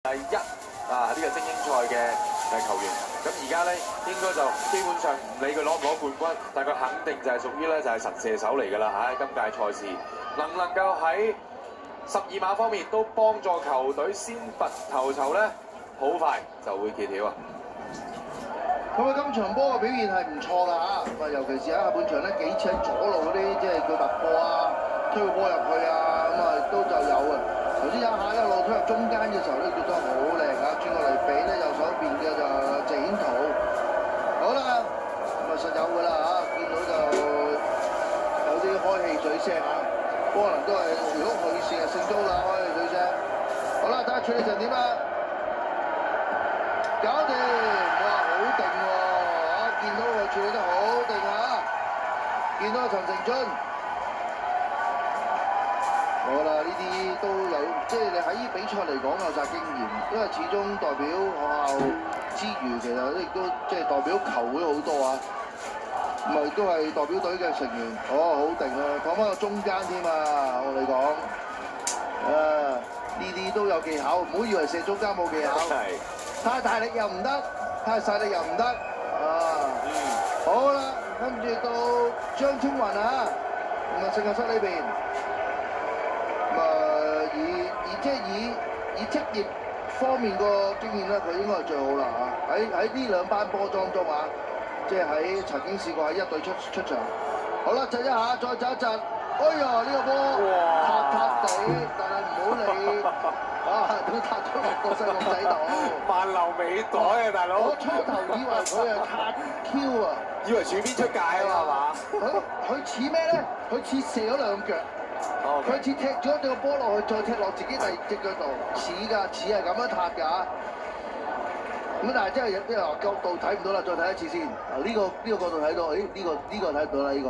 第一呢個精英賽嘅球員，咁而家咧應該就基本上唔理佢攞唔攞冠軍，但佢肯定就係屬於咧就係神射手嚟㗎啦嚇！今屆賽事能唔能夠喺12碼方面都幫助球隊先拔頭籌咧，好快就會揭曉啊！咁啊，今場波嘅表現係唔錯㗎嚇，咁啊尤其是喺下半場咧幾次喺左路嗰啲即係佢突破啊、推個波入去啊，咁啊都就有啊。頭先有一下一路推入中間嘅時候咧，覺得好靚啊！轉過嚟俾咧右手邊嘅就謝顯圖，好啦，咁啊實有㗎啦嚇，見到就有啲開汽水聲啊，可能都係如果佢射係勝咗啦，開汽水聲。好啦，睇下處理成點啦，搞掂，哇好定喎嚇！見到佢處理得好定啊，見到陳成俊。好啦，呢啲都有，即係你喺比賽嚟講有晒經驗，因為始終代表學校之餘，其實亦都即係代表球會好多啊，唔係都係代表隊嘅成員。哦，好定啊，講翻個中間添啊，我哋講，呢啲都有技巧，唔好以為射中間冇技巧，太大力又唔得，太細力又唔得啊。好啦，跟住到張青雲啊，咁啊聖亞室呢邊。以職業方面個經驗咧，佢應該係最好啦嚇。喺呢兩班波當中啊，即係喺曾經試過喺一隊出場。好啦，窒一下，再窒一窒。哎呀，呢個波塌塌地，但係唔好理啊，都塌咗落個細路仔度。萬流尾袋啊，大佬！我初頭以為佢係卡 Q 啊，以為柱邊出界啊嘛，係嘛？佢似咩咧？佢似射咗兩腳。佢似踢咗隻波落去，再踢落自己第二隻腳度，似㗎，似係咁樣塌㗎。咁但係真係有啲話角度睇唔到啦，再睇一次先。呢個角度睇到，呢個睇唔到啦，呢個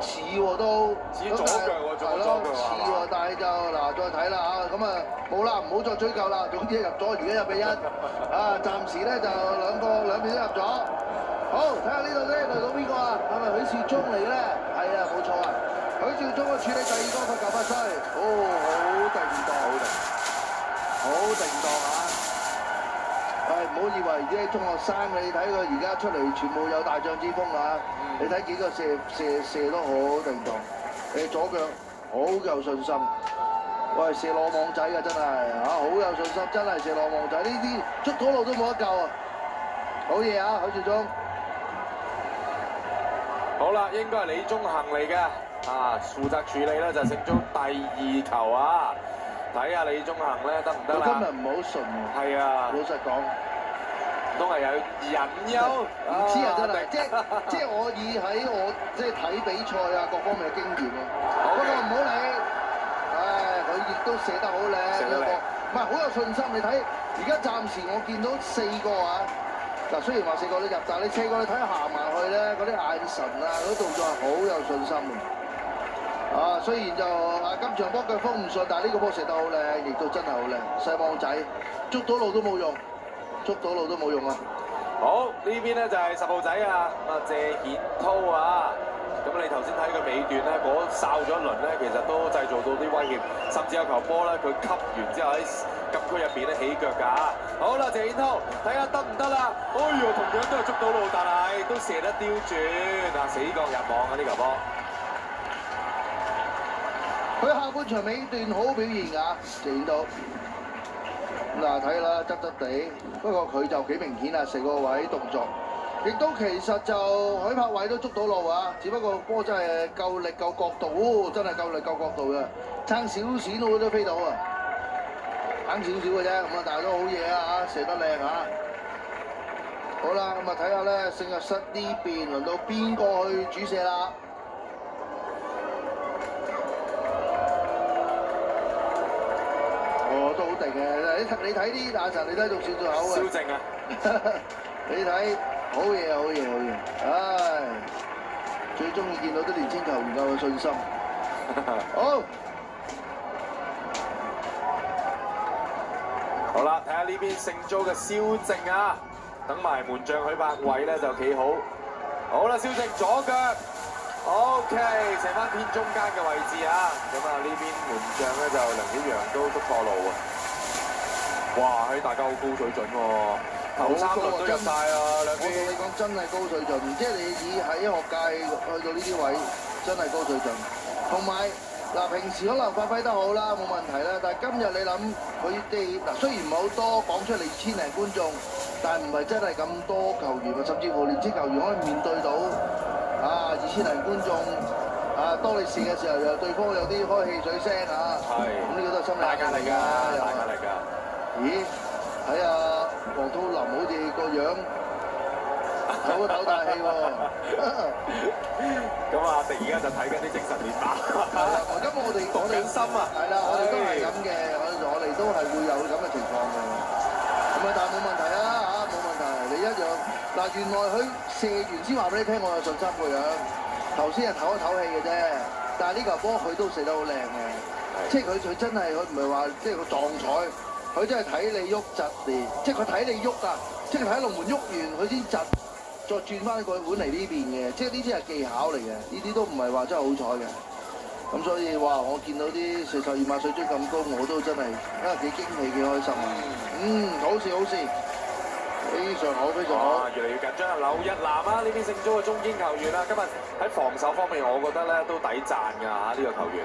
似喎都。似左腳喎，左腳似喎，但係就嗱再睇啦嚇，咁啊冇啦，唔好再追究啦。總之入咗，而家1-1啊，暫時咧就兩邊都入咗。好，睇下呢度咧，嚟到邊個啊？係咪許兆忠嚟嘅咧？係啊，冇錯啊。許兆忠嘅處理第二個罰球發揮，好定當，好定當啊！唔好以為啲中學生，你睇佢而家出嚟全部有大將之風啊！你睇幾個射都好定當，左腳好有信心。喂，射落網仔嘅真係嚇，好有信心，真係射落網仔。呢啲捉到路都冇得救啊！好嘢啊，許兆忠。好啦，應該係李宗恒嚟嘅。負責處理咧就勝咗第2球啊！睇下李宗恒咧得唔得啦？今日唔好順喎。係啊，老實講，都係有隱憂。唔知啊，真係，即係我喺我即係睇比賽啊各方面嘅經驗啊。不過唔好理，佢亦都射得好靚，唔係好有信心。你睇而家暫時我見到4個啊。嗱，雖然話4個都入，但係你4個你睇下行埋去咧，嗰啲眼神啊，嗰啲動作係好有信心嘅。雖然就今場波腳風唔順，但係呢個波射得好靚，亦都真係好靚。細網仔捉到路都冇用，捉到路都冇用啊！好，呢邊咧就係10號仔啊，謝顯濤啊。咁你頭先睇佢尾段咧，嗰哨咗一輪咧，其實都製造到啲威脅，甚至有球波咧，佢吸完之後喺禁區入邊咧起腳㗎。好啦，謝顯濤，睇下得唔得啦？哎呦，同樣都係捉到路，但係都射得刁轉死角入網啊！呢球波。佢下半場尾段好表現㗎，謝顯濤。嗱睇啦，側側地，不過佢就幾明顯啊，成個位動作，亦都其實就許柏偉都捉到路啊，只不過波真係夠力夠角度，真係夠力夠角度嘅，爭少少都飛到啊，爭少少嘅啫，咁啊但係都好嘢啊，射得靚啊！好啦，咁啊睇下咧聖亞室呢邊輪到邊個去主射啦？都好定嘅，你睇啲眼神，你睇仲笑咗口啊！蕭正啊！你睇好嘢，好嘢，好嘢！唉，最中意見到啲年青球員夠有信心。好，好啦，睇下呢邊聖租嘅蕭正啊，等埋門將許柏偉咧就企好。好啦，蕭正左腳。OK， 射翻偏中間嘅位置啊！咁啊呢邊門將咧就梁曉陽都捉錯路啊！哇！大家好高水準喎，頭3輪都入晒啊，兩邊。我同你講真係高水準，即係你以喺學界去到呢啲位，真係高水準。同埋嗱，平時可能發揮得好啦，冇問題啦。但係今日你諗佢哋嗱，雖然唔係好多講出嚟千零觀眾，但係唔係真係咁多球員啊，甚至乎年青球員可以面對到2000零觀眾。當你試嘅時候，又對方有啲開汽水聲啊，咁呢個都係心理大壓力㗎，大壓力㗎。咦？睇下黃濤林好似個樣唞大氣喎。咁阿迪而家就睇緊啲精神面貌。係啦，咁我哋放緊心啊。係啦，我哋都係咁嘅，我哋都係會有咁嘅情況嘅。咁但係冇問題啊冇問題，你一樣嗱，原來佢射完先話俾你聽，我有信心個樣。頭先係唞一唞氣嘅啫，但係呢球波佢都射得好靚嘅，即係佢真係佢唔係話即係個撞彩，佢真係睇你喐窒嚟，即係佢睇你喐啊，即係睇龍門喐完佢先窒，再轉翻個碗嚟呢邊嘅，即係呢啲係技巧嚟嘅，呢啲都唔係話真係好彩嘅。咁所以哇，我見到啲42碼水準咁高，我都真係幾驚喜幾開心啊！好事好事。非常好，非常好。越嚟越緊張啊！劉日南啊，呢邊聖祖嘅中堅球員啦，今日喺防守方面，我覺得咧都抵讚㗎嚇，呢個球員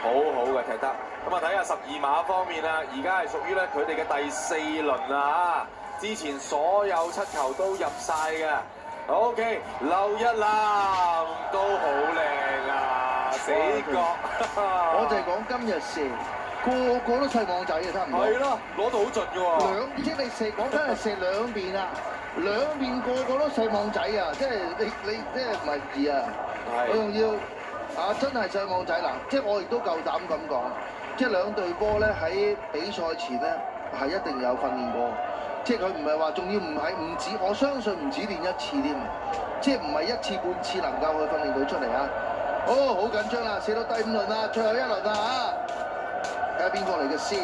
好好嘅踢得。咁啊睇下12碼方面啊，而家係屬於咧佢哋嘅第4輪啊，之前所有7球都入晒嘅。OK， 劉日南都好靚啊，死角。我就係講今日射。個個都細網仔嘅，差唔多。係咯，攞到好盡嘅喎。即係你射，講真係射兩邊啊，兩邊個個都細網仔啊！即係你即係唔係易啊？我仲要真係細網仔嗱，即係我亦都夠膽咁講，即係兩隊波咧喺比賽前咧係一定有訓練過，即係佢唔係話仲要唔止，我相信唔止練一次添，即係唔係一次半次能夠去訓練到出嚟啊！好緊張啦，射到第5輪啦，最後一輪啦睇下邊個嚟嘅先。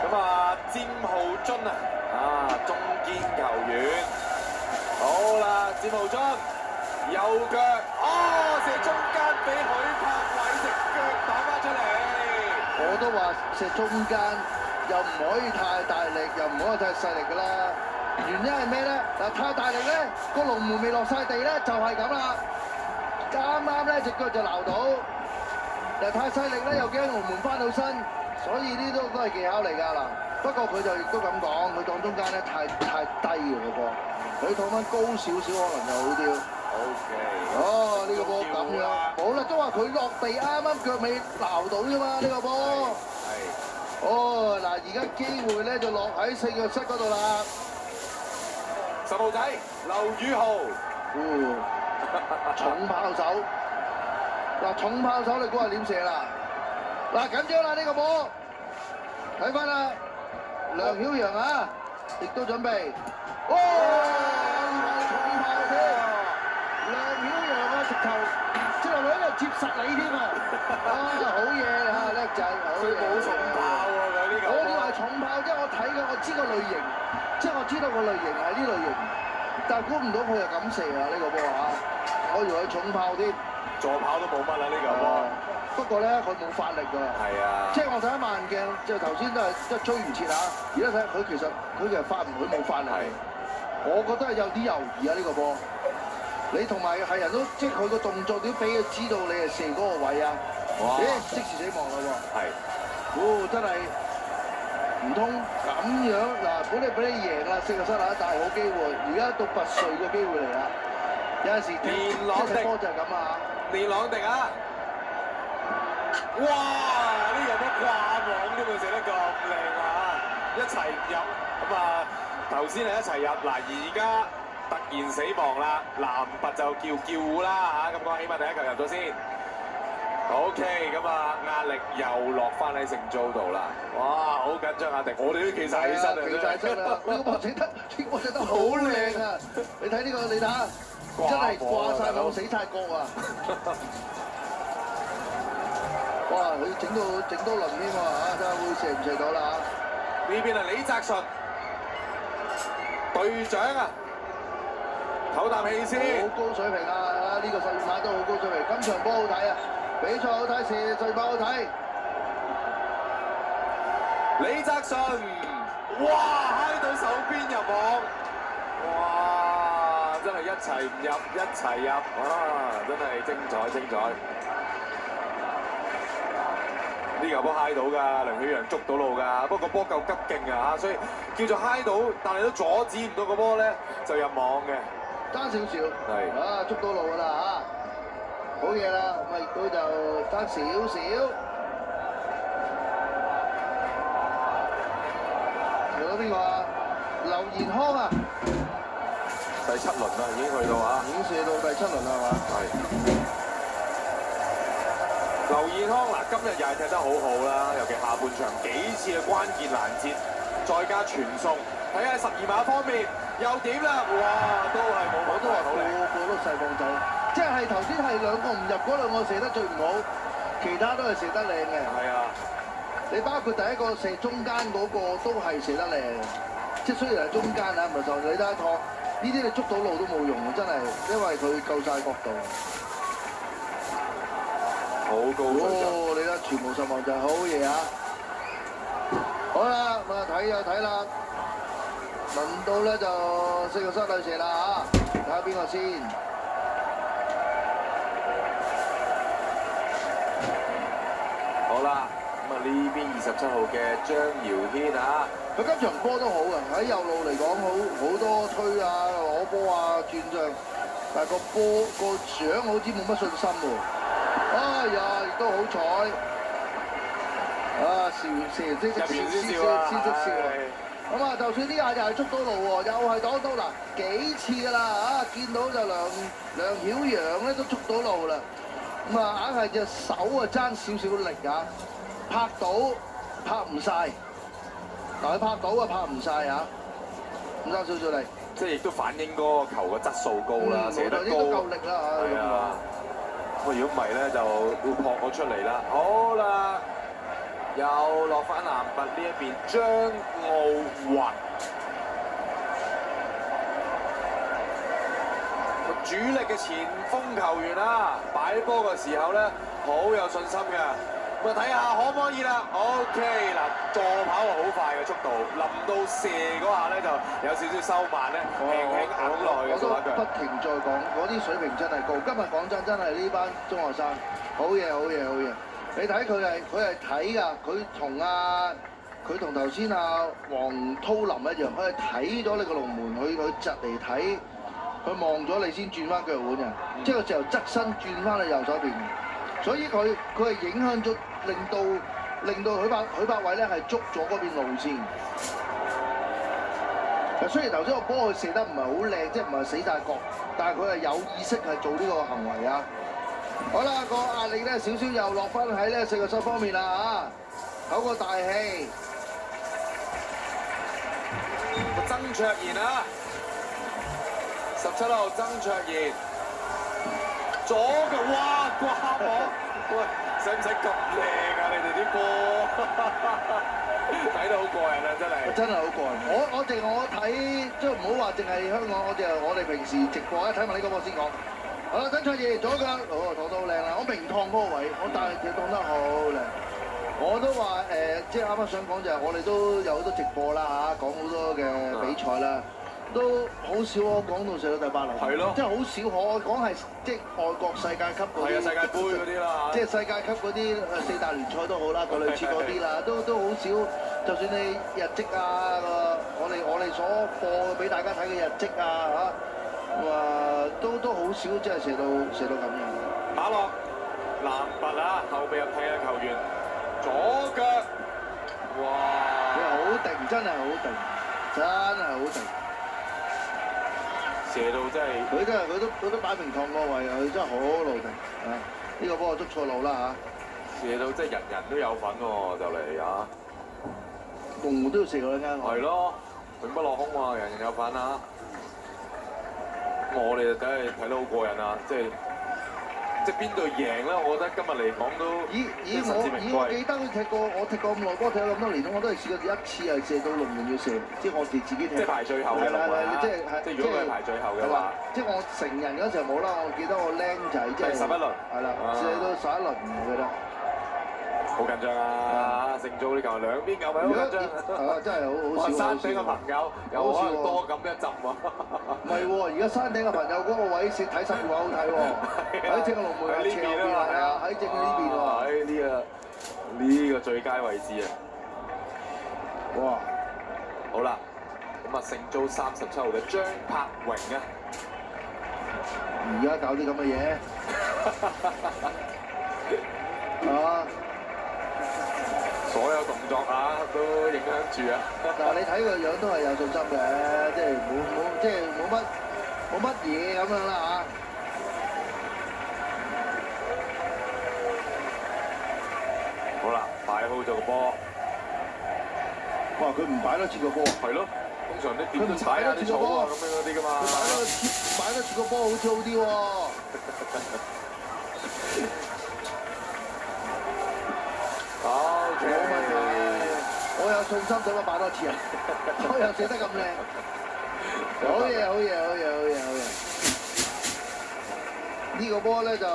咁詹浩津中堅球員。好啦，詹浩津右腳，射中間俾許柏偉隻腳打翻出嚟。我都話射中間又唔可以太大力，又唔可以太細力㗎啦。原因係咩咧？嗱，太大力咧，個龍門未落晒地咧，就係咁啦。啱咧隻腳就撈到，但太細力咧又驚龍門翻到身，所以呢都係技巧嚟㗎嗱。不過佢就亦都咁講，佢當中間咧太低嘅個波，佢當翻高少少可能就好啲。OK。呢個波咁樣，好啦，都話佢落地啱腳尾撈到啫嘛，呢個波。係。嗱，而家機會咧就落喺4腳室嗰度啦。10號仔劉宇豪。重炮手，重炮手你估下點射啦？緊張啦呢個波，睇翻啦，梁曉陽亦都準備，重炮添，梁曉陽直頭即係喺度接實你添啊！好嘢叻仔，好嘢！冇重炮喎佢呢個。我以為重炮，即係我睇過，我知個類型，即係我知道個類型係呢類型。但係估唔到佢又咁射啊！呢個波我以為佢重炮添，助跑都冇乜啦呢個波。不過咧，佢冇發力㗎。係啊。即係我睇一慢鏡，即係頭先都係追唔切而家睇佢其實發唔，佢冇發力。我覺得係有啲猶豫呢個波。你同埋係人都即係佢個動作點俾佢知道你係射嗰個位啊？即時死亡啦喎。係。真係。唔通咁樣本嚟俾你贏啦，4腳室大好機會，而家到拔萃個機會嚟啦。有陣時連朗迪波就係咁連朗迪哇！呢個波掛網都會射得咁靚一齊入咁頭先係一齊入而家突然死亡啦，藍拔就叫糊啦咁講，起碼第一球入咗先。OK， 咁壓力又落翻喺聖祖度啦！哇，好緊張迪，我哋都企晒起身啊！企晒身啊！呢個波射得好靚啊！你睇呢個，你睇下，真係掛晒網死晒角啊！哇！佢整多輪添喎睇下會射唔射到啦呢邊係李澤順隊長唞啖氣先。好高水平呢個12碼都好高水平，今場波好睇比賽好睇，射最波好睇。李澤順，哇，揩到手邊入網，哇，真係一齊唔入，一齊入，啊，真係精彩精彩。呢球波揩到㗎，梁曉陽捉到路㗎，不過個波夠急勁啊，所以叫做揩到，但係都阻止唔到個波咧就入網嘅。爭少少，係啊捉到路㗎啦嚇，好嘢啦，咁啊亦都就爭少少。嚟到邊個啊？劉延康啊！第7輪啦，已經去到啊，已經射到第7輪啦，係嘛？係。劉延康嗱，今日又係踢得好好啦，尤其下半場幾次嘅關鍵攔截，再加傳送，睇下12碼方面又點啦？哇，都係冇我都話好嚟。個都細放仔，即係頭先係兩個唔入嗰兩個射得最唔好，其他都係射得靚嘅。係啊，你包括第一個射中間嗰個都係射得靚，即係雖然係中間啊，唔係就你睇一趟呢啲你捉到路都冇用真係，因為佢夠晒角度。好高水準。哦，你睇全部10項就係好嘢啊！好啦，咁啊睇就睇啦，輪到咧就4個室內射啦嚇，睇下邊個先。好啦，咁啊呢邊27號嘅張堯軒啊，佢今場波都好啊，喺右路嚟講好多推啊、攞波啊、轉將，但係個波個獎好似冇乜信心喎。哎呀，亦都好彩，啊笑先識笑。咁啊，就算呢下又係捉到路喎，又係擋到嗱幾次㗎啦啊！見到就梁曉陽咧都捉到路啦。咁啊，硬係隻手啊爭少少力啊，拍到拍唔晒，但係拍到啊拍唔晒啊，咁爭少少力。即係亦都反映嗰個球嘅質素高啦，射得高。應該夠力啦嚇。係啊。咁如果唔係咧，就會撲我出嚟啦。好啦，又落翻南拔呢一邊，張奧雲，主力嘅前鋒球員啦，擺波嘅時候咧，好有信心嘅。咁啊睇下可唔可以啦 ？OK 嗱，助跑啊好快嘅速度，臨到射嗰下咧就有少少收慢咧，輕輕揞落去嘅左腳。不停再講，嗰啲水平真係高。今日講真係呢班中學生好嘢，好嘢，好嘢。你睇佢係睇㗎，佢同頭先阿黃濤林一樣，佢係睇咗你個龍門，佢窒嚟睇，佢望咗你先轉翻腳腕嘅，即係個時候側身轉翻去右手邊。所以佢係影響咗，令到許柏偉咧係捉咗嗰邊路線。雖然頭先個波佢射得唔係好靚，即係唔係死大角，但係佢係有意識係做呢個行為啊。好啦，個壓力咧少少又落翻喺呢4個室方面啦嚇，唞個大氣。曾卓賢啊，17號曾卓賢。左嘅，哇！掛網，喂，使唔使咁靚啊？你哋啲波睇得好過癮啊！真係好過癮。我睇，即係唔好話淨係香港，我哋平時直播睇埋呢個波先講。好啦，曾卓賢左腳，擋得好靚啦！我明趟嗰個位，但係佢擋得好靚。我都話即係啱啱想講就係我哋都有好多直播啦嚇，講好多嘅比賽啦。都好少可講到射到第8輪，係咯，即係好少可講係即係外國世界級嗰啲，係啊，世界盃嗰啲啦，即係世界級嗰啲4大聯賽都好啦，個類似嗰啲啦，都好少。就算你日績啊，我哋所播俾大家睇嘅日績啊嚇，都好少即係射到咁樣。打落南拔啊，後備入替嘅球員，左腳，哇！佢好定，真係好定，真係好定。射到真係，佢都擺明趟個位，佢真係好老定啊！呢個波捉錯路啦嚇，射到真係人人都有份喎，就嚟啊！龍門都要射嗰間。係咯，永不落空喎，人人有份啊！我哋就梗係睇得好過癮啊！即係邊隊贏咧？我覺得今日嚟講都我記得我踢過咁耐波，踢咗咁多年，我都係試過一次係射到龍門要射，即係我哋自己踢。即係排最後嘅龍門啊！即係如果佢係排最後嘅話，即係我成人嗰時候冇啦。我記得我僆仔即係11輪，係啦，射到11輪我記得。好緊張啊！聖祖呢球兩邊球迷好緊張啊！真係好笑。山頂嘅朋友有可能多咁一陣喎。唔係喎，而家山頂嘅朋友嗰個位睇10秒好睇喎，喺正嘅龍門喺呢邊啊，係啊，喺正嘅呢邊喎。喺呢個最佳位置啊！哇！好啦，咁啊聖祖37號嘅張柏榮啊！而家搞啲咁嘅嘢啊！所有動作啊都影響住啊！嗱，你睇個樣都係有信心嘅，即係冇乜嘢咁樣啦嚇。好啦，擺好咗個波。哇！佢唔擺得切個波。係咯，通常啲點都踩下啲草啊咁樣嗰啲噶嘛。佢擺得切個波好似好啲喎。冇問題，我有信心點解擺多次啊？我又射得咁靚，好嘢！呢個波咧就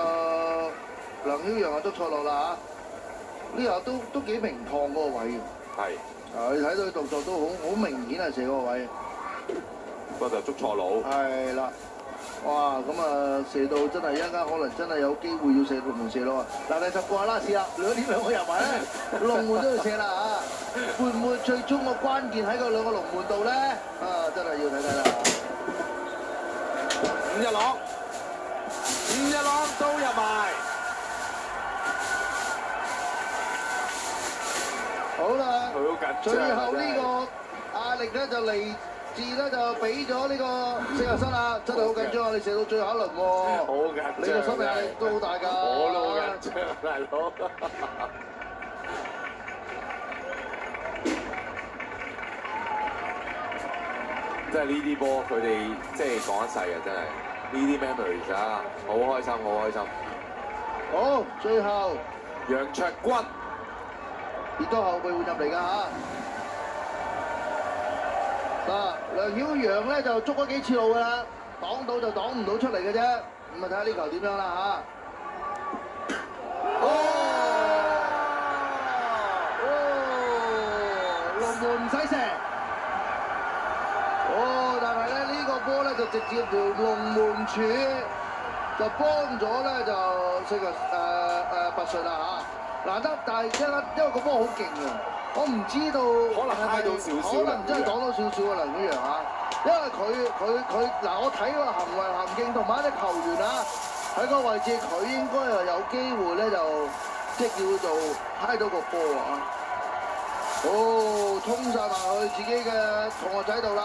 梁曉陽啊捉錯落啦嚇，呢個都幾明燙嗰個位嘅。係。啊，你睇到佢動作都好明顯係射嗰個位。不過就捉錯佬。係啦。哇！咁啊射到真係一陣間可能真係有機會要射龍門射咯喎！嗱，第10個啦，試啦，兩個入埋咧，龍門都要射啦嚇！會唔會最終個關鍵喺個兩個龍門度咧？啊，真係要睇睇啦！伍一朗都入埋。好啦，佢好緊張。最後呢個壓力咧就嚟。字咧就俾咗呢個4入室啦，真係好緊張啊！你射到最後一輪喎，好緊張，你個心理壓力都好大㗎。我都好緊張，大佬。即係呢啲波，佢哋即係講一世啊！真係呢啲 memories 啊，好開心，好開心。好，最後楊卓君，亦都後備換入嚟㗎嚇。嗱，梁曉陽咧就捉咗幾次路㗎啦，擋到就擋唔到出嚟嘅啫。咁啊睇下呢球點樣啦嚇。龍門唔使射。但係咧呢個波咧就直接條龍門柱就幫咗咧就拔萃啦嚇。難得，但係因為個波好勁啊！我唔知道，可能揩到少少，可能真係擋到少少啊！梁曉陽啊，因為佢嗱，我睇個行為行徑同埋啲球員啊，喺個位置佢應該係有機會咧就即係叫做揩到個波啊！衝晒埋去自己嘅同學仔度啦！